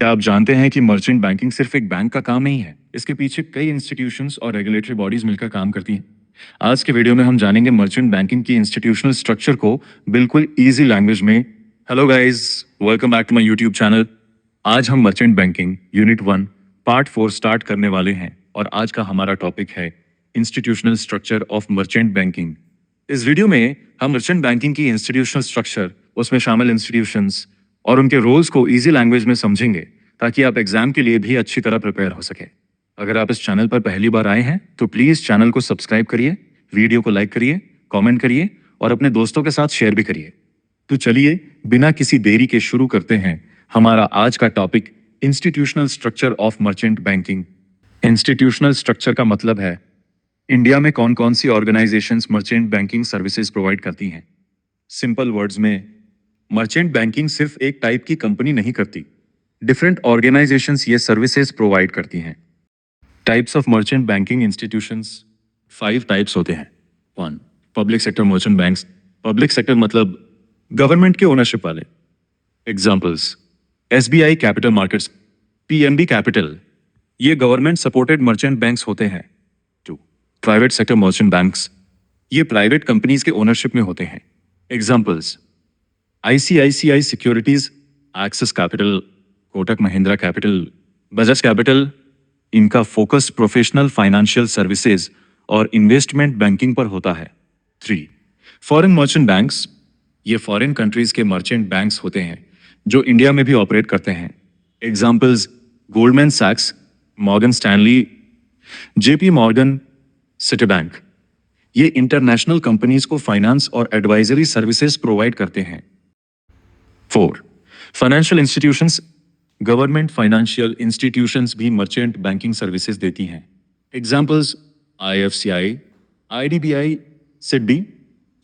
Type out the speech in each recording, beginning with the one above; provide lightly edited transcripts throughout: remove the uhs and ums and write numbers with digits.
क्या आप जानते हैं कि मर्चेंट बैंकिंग सिर्फ एक बैंक का काम नहीं है? इसके पीछे कई इंस्टीट्यूशंस और रेगुलेटरी बॉडीज मिलकर काम करती हैं। आज के वीडियो में हम जानेंगे मर्चेंट बैंकिंग की इंस्टीट्यूशनल स्ट्रक्चर को बिल्कुल इजी लैंग्वेज में। Hello guys, welcome back to my YouTube channel. आज हम merchant banking unit 1 part 4 start करने वाले हैं और आज का हमारा टॉपिक है institutional structure of merchant banking. इस वीडियो में हम मर्चेंट बैंकिंग की इंस्टीट्यूशनल स्ट्रक्चर, उसमें शामिल इंस्टीट्यूशंस और उनके रोल्स को इजी लैंग्वेज में समझेंगे ताकि आप एग्जाम के लिए भी अच्छी तरह प्रिपेयर हो सके। अगर आप इस चैनल पर पहली बार आए हैं तो प्लीज चैनल को सब्सक्राइब करिए, वीडियो को लाइक करिए, कमेंट करिए और अपने दोस्तों के साथ शेयर भी करिए। तो चलिए बिना किसी देरी के शुरू करते हैं हमारा आज का topic, institutional structure of merchant banking. Institutional structure का मतलब है इंडिया में कौन कौन सी organizations merchant banking services provide करती हैं। सिंपल वर्ड्स में, मर्चेंट बैंकिंग सिर्फ एक टाइप की कंपनी नहीं करती, डिफरेंट ऑर्गेनाइजेशंस ये सर्विसेज प्रोवाइड करती हैं। Types of merchant banking institutions 5 types होते हैं। 1. Public sector merchant banks. Public sector मतलब गवर्नमेंट के ओनरशिप वाले। Examples, SBI capital markets, PNB capital, ये गवर्नमेंट सपोर्टेड मर्चेंट बैंक्स होते हैं। 2. प्राइवेट सेक्टर मर्चेंट बैंक्स, ये प्राइवेट कंपनीज के ओनरशिप में होते हैं। Examples, ICICI securities, Axis capital, Kotak Mahindra capital, Bajaj capital, इनका फोकस प्रोफेशनल फाइनेंशियल सर्विसेज और इन्वेस्टमेंट बैंकिंग पर होता है। 3. फॉरेन मर्चेंट बैंक्स, ये फॉरेन कंट्रीज के मर्चेंट बैंक्स होते हैं जो इंडिया में भी ऑपरेट करते हैं। एग्जांपल्स, गोल्डमैन सैक्स, Morgan Stanley, JP Morgan, city bank, ये इंटरनेशनल कंपनीज को फाइनेंस और एडवाइजरी सर्विसेज प्रोवाइड करते हैं। 4. Financial institutions, government financial institutions भी मर्चेंट बैंकिंग सर्विसेज देती हैं। एग्जांपल्स, आईएफसीआई, आईडीबीआई, सिडबी,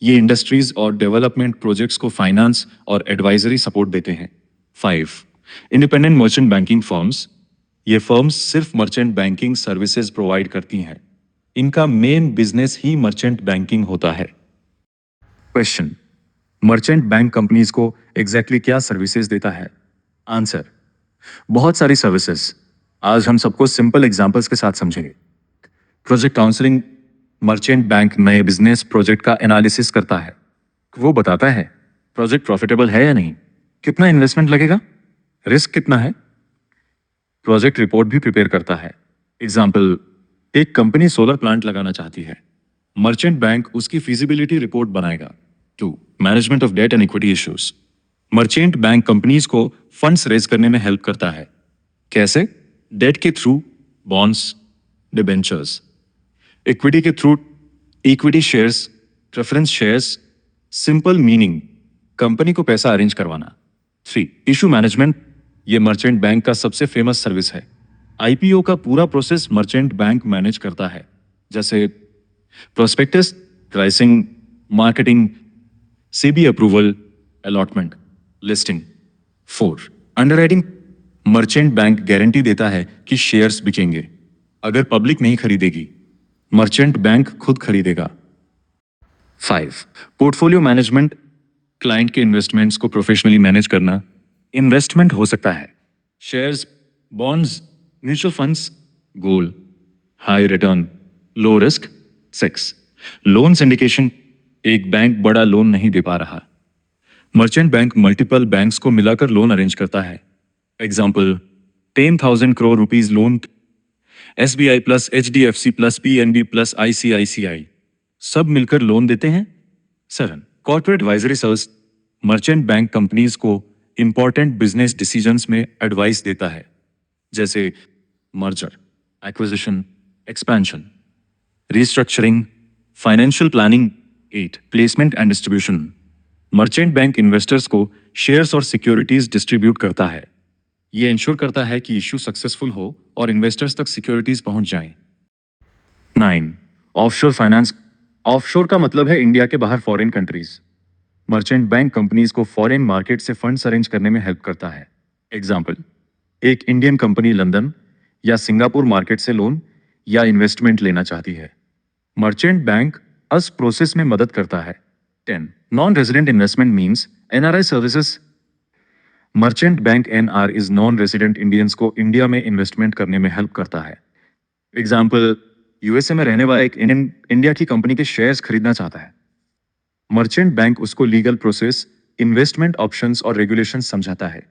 ये इंडस्ट्रीज और डेवलपमेंट प्रोजेक्ट्स को फाइनेंस और एडवाइजरी सपोर्ट देते हैं। 5. इंडिपेंडेंट मर्चेंट बैंकिंग फर्म्स, ये फर्म्स सिर्फ मर्चेंट बैंकिंग सर्विसेज प्रोवाइड करती हैं, इनका मेन बिजनेस ही मर्चेंट बैंकिंग होता है। क्वेश्चन, मर्चेंट बैंक कंपनीज को एग्जैक्टली क्या सर्विसेज देता है? आंसर, बहुत सारी सर्विसेज। आज हम सबको सिंपल एग्जांपल्स के साथ समझेंगे। प्रोजेक्ट काउंसलिंग, मर्चेंट बैंक नए बिजनेस प्रोजेक्ट का एनालिसिस करता है। वो बताता है प्रोजेक्ट प्रॉफिटेबल है या नहीं, कितना इन्वेस्टमेंट लगेगा, रिस्क कितना है। प्रोजेक्ट रिपोर्ट भी प्रिपेयर करता है। एग्जाम्पल, एक कंपनी सोलर प्लांट लगाना चाहती है, मर्चेंट बैंक उसकी फीजिबिलिटी रिपोर्ट बनाएगा। 2. Management of debt and equity issues, merchant bank companies को फंड्स रेज करने में हेल्प करता है। कैसे? डेट के थ्रू, बॉन्ड्स, डिबेंचर्स, इक्विटी के through, equity shares, preference shares, simple meaning company को पैसा अरेंज करवाना। 3. इशू मैनेजमेंट, ये मर्चेंट बैंक का सबसे फेमस सर्विस है। आईपीओ का पूरा प्रोसेस मर्चेंट बैंक मैनेज करता है, जैसे prospectus, pricing, marketing, SEBI approval, allotment, listing. 4. Underwriting, merchant bank guarantee देता है कि शेयर्स बिकेंगे। अगर पब्लिक नहीं खरीदेगी, मर्चेंट बैंक खुद खरीदेगा। 5. पोर्टफोलियो मैनेजमेंट, क्लाइंट के इन्वेस्टमेंट्स को प्रोफेशनली मैनेज करना। इन्वेस्टमेंट हो सकता है shares, bonds, mutual funds, gold, high return, low risk. 6. Loan syndication, एक बैंक बड़ा लोन नहीं दे पा रहा, मर्चेंट बैंक मल्टीपल बैंक्स को मिलाकर लोन अरेंज करता है। Example, 10,000 crore rupees loan, SBI plus HDFC plus PNB plus ICICI, सब मिलकर लोन देते हैं। 7. Corporate advisory service, merchant bank companies को इंपॉर्टेंट बिजनेस डिसीजंस में एडवाइस देता है, जैसे merger, acquisition, expansion, restructuring, financial planning. 8. Placement and distribution, merchant bank investors को शेयर्स और सिक्योरिटीज डिस्ट्रीब्यूट करता है। यह इंश्योर करता है कि इश्यू सक्सेसफुल हो और इन्वेस्टर्स तक सिक्योरिटीज पहुंच जाएं। 9. ऑफशोर फाइनेंस, ऑफशोर का मतलब है इंडिया के बाहर foreign countries. Merchant bank companies को फॉरेन मार्केट से फंड्स अरेंज करने में हेल्प करता है। एग्जाम्पल, एक इंडियन कंपनी लंदन या सिंगापुर मार्केट से लोन या इन्वेस्टमेंट लेना चाहती है, मर्चेंट बैंक उस प्रोसेस में मदद करता है। 10. Non resident investment means NRI services, merchant bank NRIs non resident Indians को इंडिया में इन्वेस्टमेंट करने में हेल्प करता है। एग्जाम्पल, यूएसए में रहने वाला एक इंडियन इंडिया की कंपनी के शेयर्स खरीदना चाहता है। मर्चेंट बैंक उसको लीगल प्रोसेस, इन्वेस्टमेंट ऑप्शंस और रेगुलेशंस समझाता है।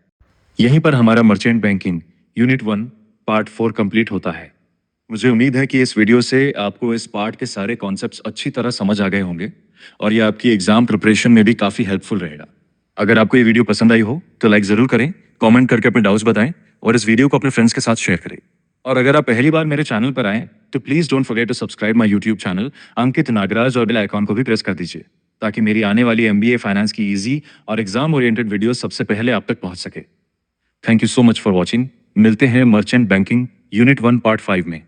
यहीं पर हमारा merchant banking unit 1 part 4 complete होता है। मुझे उम्मीद है कि इस वीडियो से आपको इस पार्ट के सारे कॉन्सेप्ट्स अच्छी तरह समझ आ गए होंगे और ये आपकी एग्जाम प्रिपरेशन में भी काफी हेल्पफुल रहेगा। अगर आपको ये वीडियो पसंद आई हो तो लाइक जरूर करें, कमेंट करके अपने डाउट्स बताएं और इस वीडियो को अपने फ्रेंड्स के साथ शेयर करें। और अगर आप पहली बार मेरे चैनल पर आए तो please don't forget to subscribe my YouTube channel Ankit Nagraj और बेल आइकॉन को भी प्रेस कर दीजिए ताकि मेरी आने वाली एमबीए फाइनेंस की इजी और एग्जाम ओरिएंटेड वीडियो सबसे पहले आप तक पहुंच सके। Thank you so much for watching. मिलते हैं मर्चेंट बैंकिंग यूनिट 1 पार्ट 5 में।